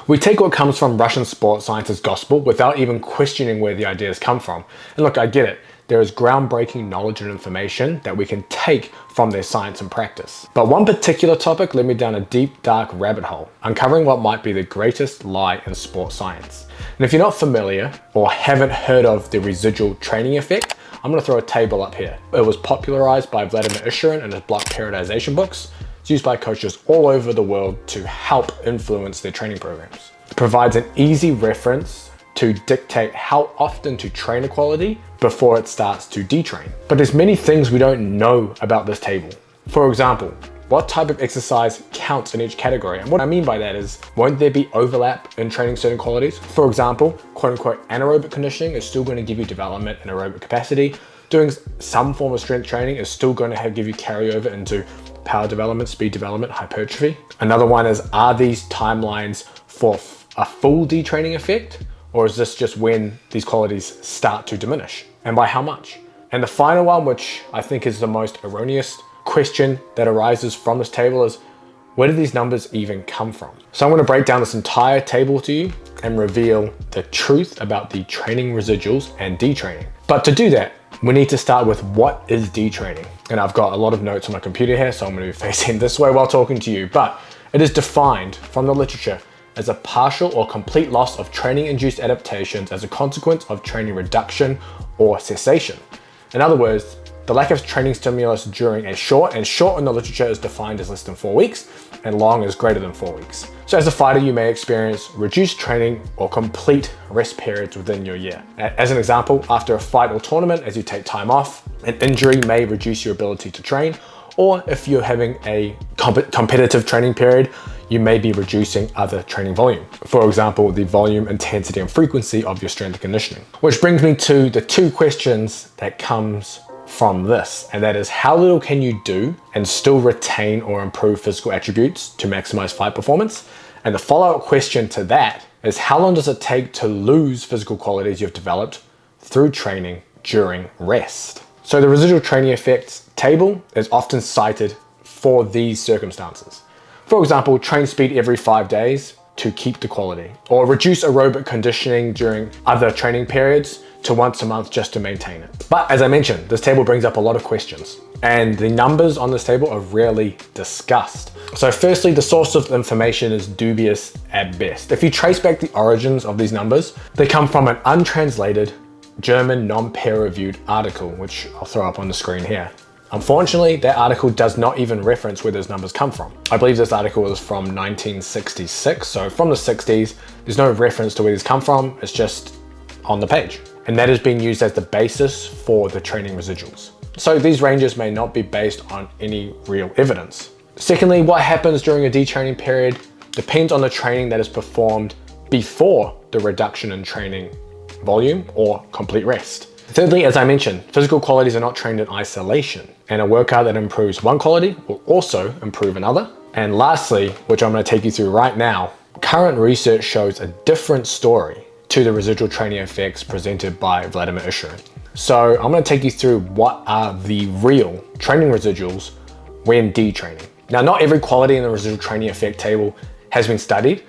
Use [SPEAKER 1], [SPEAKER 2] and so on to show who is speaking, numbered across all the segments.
[SPEAKER 1] We take what comes from Russian sports science as gospel without even questioning where the ideas come from. And look, I get it. There is groundbreaking knowledge and information that we can take from their science and practice. But one particular topic led me down a deep, dark rabbit hole, uncovering what might be the greatest lie in sports science. And if you're not familiar or haven't heard of the residual training effect, I'm going to throw a table up here. It was popularized by Vladimir Isharin in his block periodization books. It's used by coaches all over the world to help influence their training programs. It provides an easy reference to dictate how often to train a quality before it starts to detrain. But there's many things we don't know about this table. For example, what type of exercise counts in each category? And what I mean by that is, won't there be overlap in training certain qualities? For example, quote unquote, anaerobic conditioning is still going to give you development in aerobic capacity. Doing some form of strength training is still going to give you carryover into power development, speed development, hypertrophy. Another one is, are these timelines for a full detraining effect? Or is this just when these qualities start to diminish? And by how much? And the final one, which I think is the most erroneous question that arises from this table, is where do these numbers even come from? So I'm going to break down this entire table to you and reveal the truth about the training residuals and detraining. But to do that, we need to start with what is detraining. And I've got a lot of notes on my computer here, so I'm going to be facing this way while talking to you. But it is defined from the literature as a partial or complete loss of training-induced adaptations as a consequence of training reduction or cessation. In other words, the lack of training stimulus during a short, and short in the literature is defined as less than 4 weeks, and long is greater than 4 weeks. So as a fighter, you may experience reduced training or complete rest periods within your year. As an example, after a fight or tournament, as you take time off, an injury may reduce your ability to train, or if you're having a competitive training period, you may be reducing other training volume. For example, the volume, intensity, and frequency of your strength and conditioning. Which brings me to the two questions that comes from this, and that is, how little can you do and still retain or improve physical attributes to maximize fight performance? And the follow-up question to that is, how long does it take to lose physical qualities you've developed through training during rest? So the residual training effects table is often cited for these circumstances. For example, train speed every 5 days to keep the quality, or reduce aerobic conditioning during other training periods to once a month just to maintain it. But as I mentioned, this table brings up a lot of questions, and the numbers on this table are rarely discussed. So firstly, the source of information is dubious at best. If you trace back the origins of these numbers, they come from an untranslated German non-peer-reviewed article, which I'll throw up on the screen here. Unfortunately, that article does not even reference where those numbers come from. I believe this article is from 1966, so from the 60s, there's no reference to where these come from, it's just on the page. And that is being used as the basis for the training residuals. So these ranges may not be based on any real evidence. Secondly, what happens during a detraining period depends on the training that is performed before the reduction in training volume or complete rest. Thirdly, as I mentioned, physical qualities are not trained in isolation, and a workout that improves one quality will also improve another. And lastly, which I'm going to take you through right now, current research shows a different story to the residual training effects presented by Vladimir Isharin. So I'm going to take you through what are the real training residuals when detraining. Now, not every quality in the residual training effect table has been studied,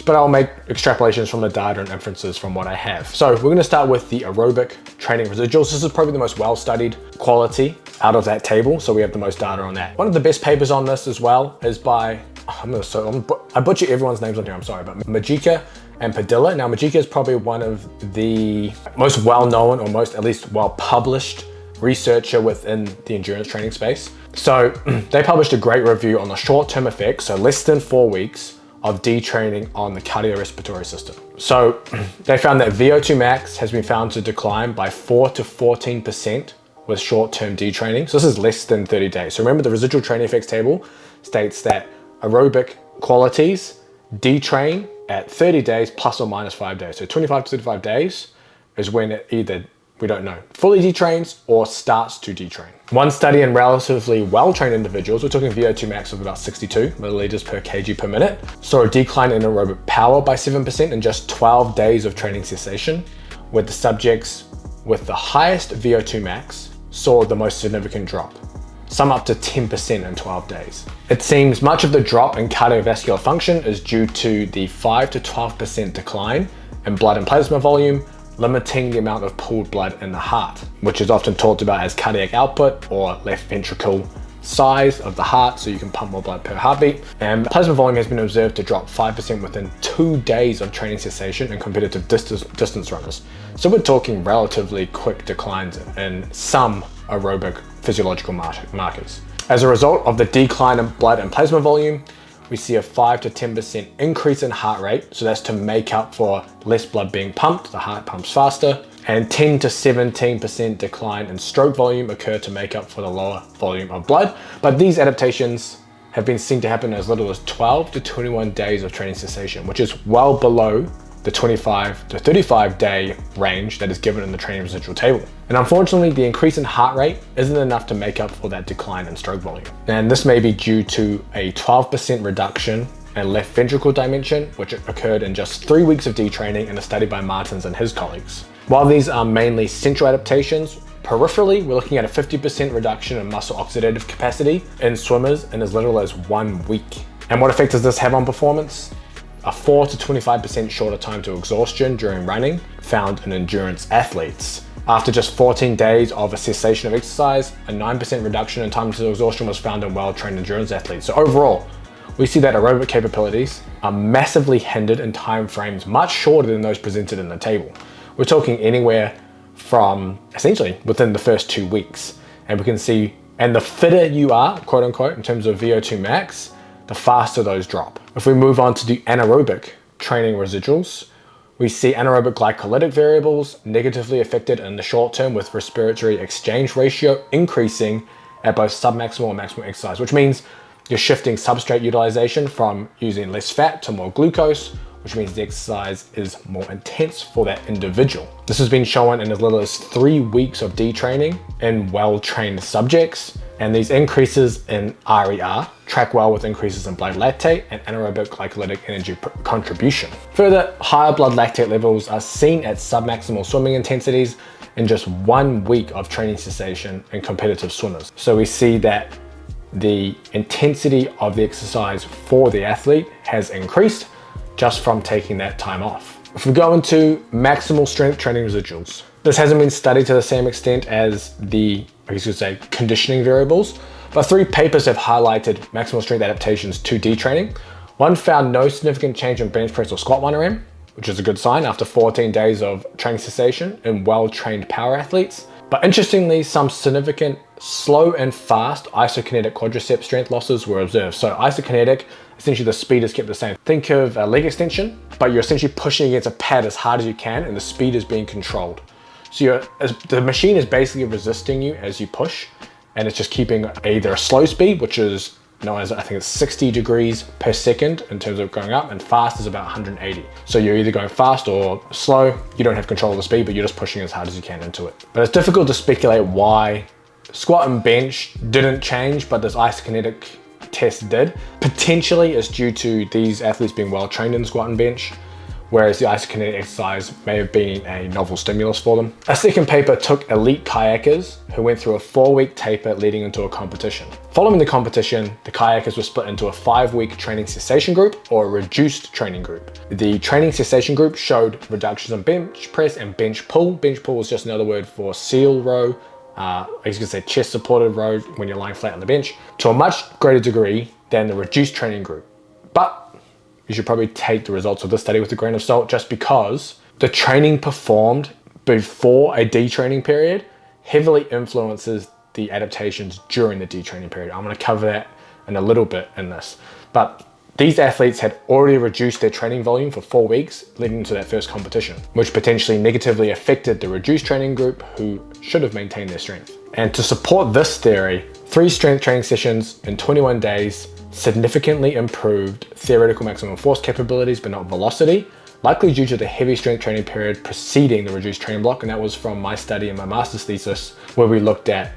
[SPEAKER 1] but I'll make extrapolations from the data and inferences from what I have. So we're going to start with the aerobic training residuals. This is probably the most well-studied quality out of that table, so we have the most data on that. One of the best papers on this as well is by, I butcher everyone's names on here, I'm sorry, but Majika and Padilla. Now, Majika is probably one of the most well-known, or most at least well-published researcher within the endurance training space. So they published a great review on the short-term effects, so less than 4 weeks, of detraining on the cardiorespiratory system. So they found that VO2 max has been found to decline by 4 to 14% with short-term detraining. So this is less than 30 days. So remember, the residual training effects table states that aerobic qualities detrain at 30 days plus or minus 5 days. So 25 to 35 days is when it either, we don't know, fully detrains or starts to detrain. One study in relatively well-trained individuals, we're talking VO2 max of about 62 milliliters per kg per minute, saw a decline in aerobic power by 7% in just 12 days of training cessation, with the subjects with the highest VO2 max saw the most significant drop. some up to 10% in 12 days. It seems much of the drop in cardiovascular function is due to the 5 to 12% decline in blood and plasma volume, limiting the amount of pooled blood in the heart, which is often talked about as cardiac output or left ventricle size of the heart, so you can pump more blood per heartbeat. And plasma volume has been observed to drop 5% within 2 days of training cessation in competitive distance runners. So we're talking relatively quick declines in some aerobic physiological markers. As a result of the decline in blood and plasma volume, we see a 5 to 10% increase in heart rate. So that's to make up for less blood being pumped, the heart pumps faster, and 10 to 17% decline in stroke volume occur to make up for the lower volume of blood. But these adaptations have been seen to happen as little as 12 to 21 days of training cessation, which is well below the 25 to 35 day range that is given in the training residual table. And unfortunately, the increase in heart rate isn't enough to make up for that decline in stroke volume. And this may be due to a 12% reduction in left ventricle dimension, which occurred in just 3 weeks of detraining in a study by Martins and his colleagues. While these are mainly central adaptations, peripherally, we're looking at a 50% reduction in muscle oxidative capacity in swimmers in as little as 1 week. And what effect does this have on performance? A 4 to 25% shorter time to exhaustion during running found in endurance athletes. After just 14 days of a cessation of exercise, a 9% reduction in time to exhaustion was found in well-trained endurance athletes. So overall, we see that aerobic capabilities are massively hindered in time frames much shorter than those presented in the table. We're talking anywhere from essentially within the first 2 weeks. And we can see, and the fitter you are, quote unquote, in terms of VO2 max, the faster those drop. If we move on to the anaerobic training residuals, we see anaerobic glycolytic variables negatively affected in the short term with respiratory exchange ratio increasing at both submaximal and maximal exercise, which means you're shifting substrate utilization from using less fat to more glucose, which means the exercise is more intense for that individual. This has been shown in as little as 3 weeks of detraining in well-trained subjects. And these increases in RER track well with increases in blood lactate and anaerobic glycolytic energy contribution. Further, higher blood lactate levels are seen at submaximal swimming intensities in just 1 week of training cessation in competitive swimmers. So we see that the intensity of the exercise for the athlete has increased just from taking that time off. If we go into maximal strength training residuals, this hasn't been studied to the same extent as the, I guess you could say, conditioning variables, but 3 papers have highlighted maximal strength adaptations to detraining. One found no significant change in bench press or squat 1RM, which is a good sign after 14 days of training cessation in well-trained power athletes. But interestingly, some significant slow and fast isokinetic quadricep strength losses were observed. So isokinetic, essentially the speed is kept the same. Think of a leg extension, but you're essentially pushing against a pad as hard as you can and the speed is being controlled. So the machine is basically resisting you as you push, and it's just keeping either a slow speed, which is known as, I think it's 60 degrees per second in terms of going up, and fast is about 180. So you're either going fast or slow. You don't have control of the speed, but you're just pushing as hard as you can into it. But it's difficult to speculate why squat and bench didn't change, but this isokinetic test did. Potentially it's due to these athletes being well trained in squat and bench, whereas the isokinetic exercise may have been a novel stimulus for them. A second paper took elite kayakers who went through a 4-week taper leading into a competition. Following the competition, the kayakers were split into a 5-week training cessation group or a reduced training group. The training cessation group showed reductions in bench press and bench pull. Bench pull is just another word for seal row, I guess you could say chest supported row when you're lying flat on the bench, to a much greater degree than the reduced training group. But you should probably take the results of this study with a grain of salt, just because the training performed before a detraining period heavily influences the adaptations during the detraining period. I'm going to cover that in a little bit in this. But these athletes had already reduced their training volume for 4 weeks leading to that first competition, which potentially negatively affected the reduced training group who should have maintained their strength. And to support this theory, 3 strength training sessions in 21 days significantly improved theoretical maximum force capabilities, but not velocity, likely due to the heavy strength training period preceding the reduced training block. And that was from my study in my master's thesis, where we looked at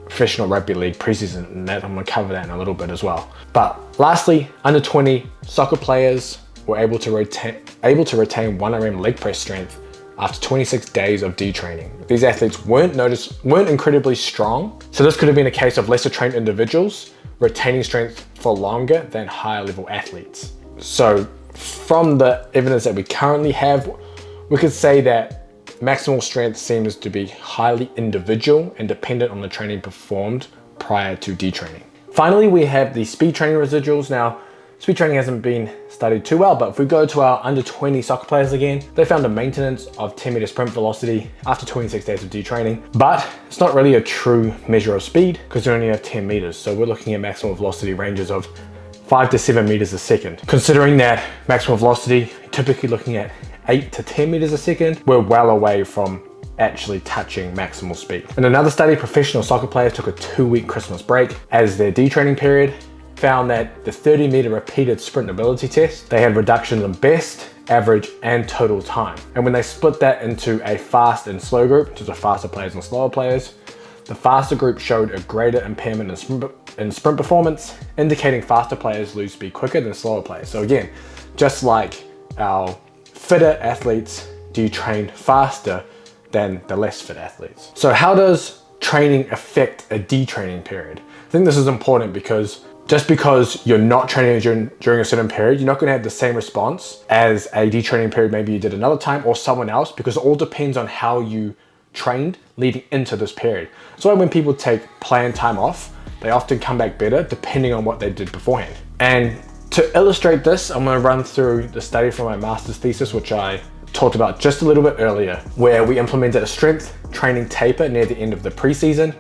[SPEAKER 1] professional rugby league preseason, and that I'm going to cover that in a little bit as well. But lastly, under 20 soccer players were able to retain 1RM leg press strength after 26 days of detraining. These athletes weren't incredibly strong, so this could have been a case of lesser trained individuals retaining strength for longer than higher level athletes. So from the evidence that we currently have, we could say that maximal strength seems to be highly individual and dependent on the training performed prior to detraining. Finally, we have the speed training residuals. Now, speed training hasn't been studied too well, but if we go to our under 20 soccer players again, they found a maintenance of 10-meter sprint velocity after 26 days of detraining, but it's not really a true measure of speed because they only have 10 meters. So we're looking at maximal velocity ranges of 5 to 7 meters a second. Considering that maximal velocity, typically looking at 8 to 10 meters a second, we're well away from actually touching maximal speed. In another study, professional soccer players took a 2-week Christmas break as their detraining period, found that the 30-meter repeated sprint ability test, they had reductions in best, average, and total time. And when they split that into a fast and slow group, which is the faster players and slower players, the faster group showed a greater impairment in sprint performance, indicating faster players lose speed quicker than slower players. So again, just like our fitter athletes detrain faster than the less fit athletes. So how does training affect a detraining period? I think this is important because just because you're not training during a certain period, you're not going to have the same response as a detraining period maybe you did another time or someone else, because it all depends on how you trained leading into this period. So when people take planned time off, they often come back better depending on what they did beforehand. And to illustrate this, I'm going to run through the study from my master's thesis, which I talked about just a little bit earlier, where we implemented a strength training taper near the end of the preseason.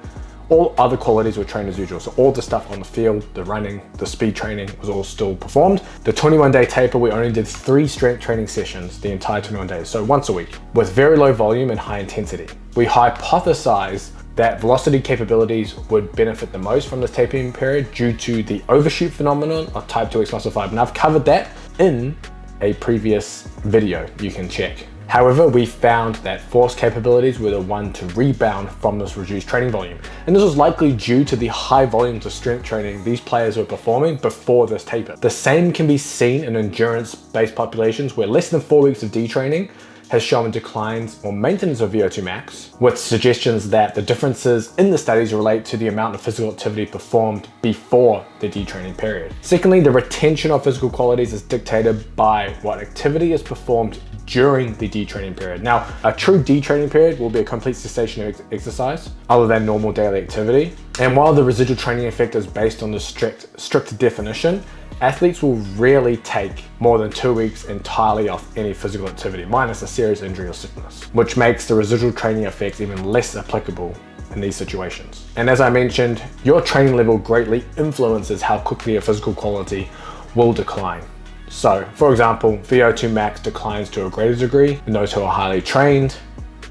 [SPEAKER 1] All other qualities were trained as usual. So all the stuff on the field, the running, the speed training was all still performed. The 21-day taper, we only did 3 strength training sessions the entire 21 days, so once a week, with very low volume and high intensity. We hypothesized that velocity capabilities would benefit the most from this tapering period due to the overshoot phenomenon of type 2X muscle fiber. And I've covered that in a previous video you can check. However, we found that force capabilities were the one to rebound from this reduced training volume. And this was likely due to the high volumes of strength training these players were performing before this taper. The same can be seen in endurance-based populations where less than 4 weeks of detraining has shown declines or maintenance of VO2 max, with suggestions that the differences in the studies relate to the amount of physical activity performed before the detraining period. Secondly, the retention of physical qualities is dictated by what activity is performed during the detraining period. Now, a true detraining period will be a complete cessation of exercise other than normal daily activity. And while the residual training effect is based on the strict definition, athletes will rarely take more than 2 weeks entirely off any physical activity, minus a serious injury or sickness, which makes the residual training effects even less applicable in these situations. And as I mentioned, your training level greatly influences how quickly your physical quality will decline. So, for example, VO2 max declines to a greater degree in those who are highly trained.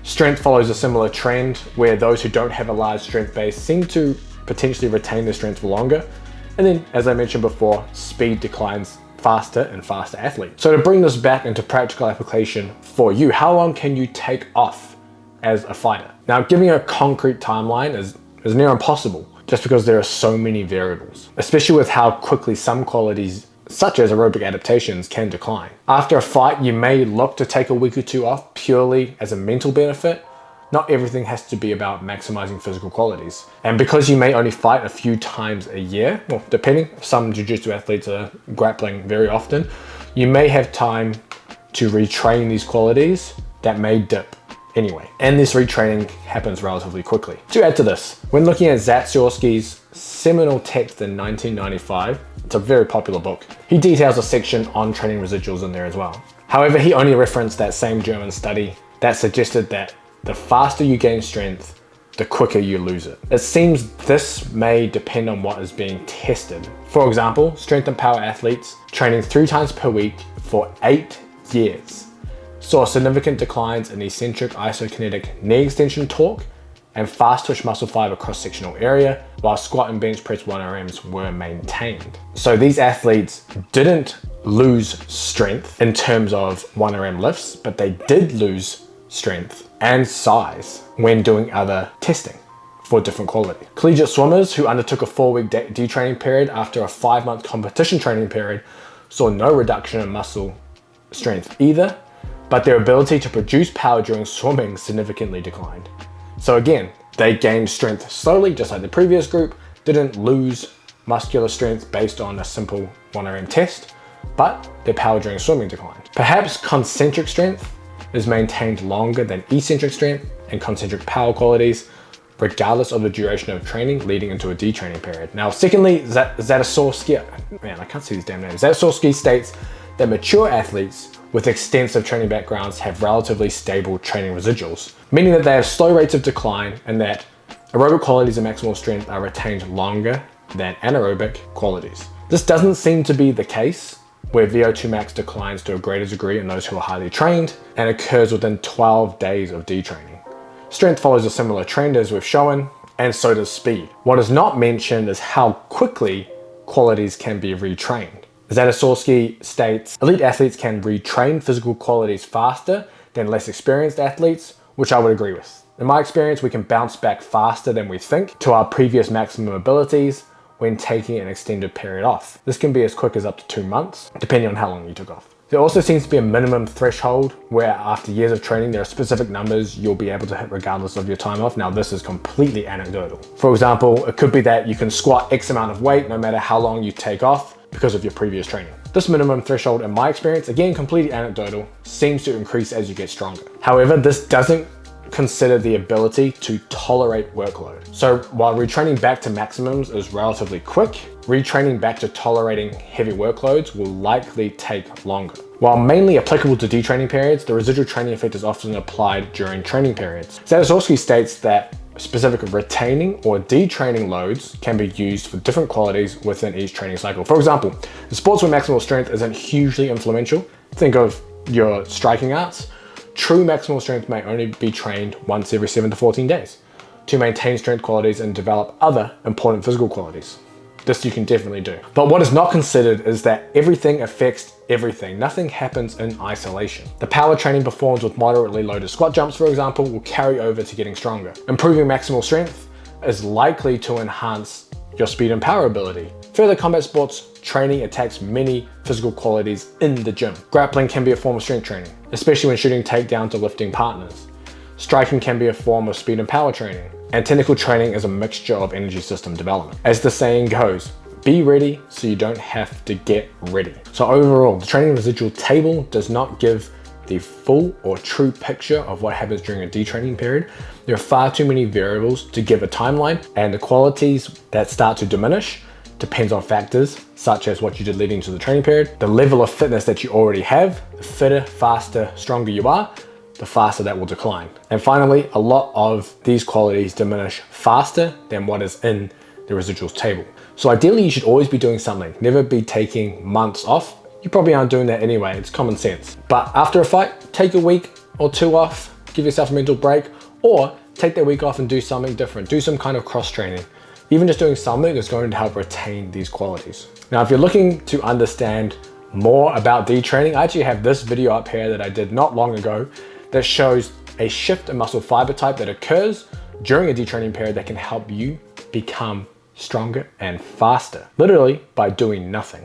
[SPEAKER 1] Strength follows a similar trend where those who don't have a large strength base seem to potentially retain their strength for longer. And then, as I mentioned before, speed declines faster and faster athletes. So to bring this back into practical application for you, how long can you take off as a fighter? Now, giving a concrete timeline is near impossible just because there are so many variables, especially with how quickly some qualities such as aerobic adaptations can decline. After a fight, you may look to take a week or 2 off purely as a mental benefit. Not everything has to be about maximizing physical qualities. And because you may only fight a few times a year, well, depending, some jiu-jitsu athletes are grappling very often, you may have time to retrain these qualities that may dip anyway. And this retraining happens relatively quickly. To add to this, when looking at Zatsiorsky's seminal text in 1995, it's a very popular book, he details a section on training residuals in there as well. However, he only referenced that same German study that suggested that the faster you gain strength, the quicker you lose it. It seems this may depend on what is being tested. For example, strength and power athletes training 3 times per week for 8 years saw significant declines in eccentric isokinetic knee extension torque and fast twitch muscle fiber cross-sectional area, while squat and bench press 1RMs were maintained. So these athletes didn't lose strength in terms of 1RM lifts, but they did lose strength and size when doing other testing for different quality. Collegiate swimmers who undertook a 4-week detraining period after a 5-month competition training period saw no reduction in muscle strength either, but their ability to produce power during swimming significantly declined. So again, they gained strength slowly, just like the previous group, didn't lose muscular strength based on a simple 1RM test, but their power during swimming declined. Perhaps concentric strength is maintained longer than eccentric strength and concentric power qualities, regardless of the duration of training leading into a detraining period. Now, secondly, Zatosowski, man, I can't see these damn names. Zatosowski states that mature athletes with extensive training backgrounds have relatively stable training residuals, meaning that they have slow rates of decline and that aerobic qualities and maximal strength are retained longer than anaerobic qualities. This doesn't seem to be the case, where VO2 max declines to a greater degree in those who are highly trained and occurs within 12 days of detraining. Strength follows a similar trend as we've shown, and so does speed. What is not mentioned is how quickly qualities can be retrained. Zatosowski states, elite athletes can retrain physical qualities faster than less experienced athletes, which I would agree with. In my experience, we can bounce back faster than we think to our previous maximum abilities when taking an extended period off. This can be as quick as up to 2 months, depending on how long you took off. There also seems to be a minimum threshold where after years of training, there are specific numbers you'll be able to hit regardless of your time off. Now, this is completely anecdotal. For example, it could be that you can squat X amount of weight no matter how long you take off because of your previous training. This minimum threshold, in my experience, again, completely anecdotal, seems to increase as you get stronger. However, this doesn't consider the ability to tolerate workload. So while retraining back to maximums is relatively quick, retraining back to tolerating heavy workloads will likely take longer. While mainly applicable to detraining periods, the residual training effect is often applied during training periods. Zatosowski states that specific retaining or detraining loads can be used for different qualities within each training cycle. For example, in sports where maximal strength isn't hugely influential, think of your striking arts, true maximal strength may only be trained once every 7 to 14 days to maintain strength qualities and develop other important physical qualities. This you can definitely do. But what is not considered is that everything affects everything. Nothing happens in isolation. The power training performed with moderately loaded squat jumps, for example, will carry over to getting stronger. Improving maximal strength is likely to enhance your speed and power ability. Further, combat sports training attacks many physical qualities in the gym. Grappling can be a form of strength training, especially when shooting takedowns or lifting partners. Striking can be a form of speed and power training. And technical training is a mixture of energy system development. As the saying goes, be ready so you don't have to get ready. So overall, the training residual table does not give the full or true picture of what happens during a detraining period. There are far too many variables to give a timeline, and the qualities that start to diminish depends on factors such as what you did leading to the training period, the level of fitness that you already have. The fitter, faster, stronger you are, the faster that will decline. And finally, a lot of these qualities diminish faster than what is in the residuals table. So ideally, you should always be doing something, never be taking months off. You probably aren't doing that anyway, it's common sense. But after a fight, take a week or 2 off, give yourself a mental break, or take that week off and do something different. Do some kind of cross training. Even just doing something is going to help retain these qualities. Now, if you're looking to understand more about detraining, I actually have this video up here that I did not long ago that shows a shift in muscle fiber type that occurs during a detraining period that can help you become stronger and faster, literally by doing nothing.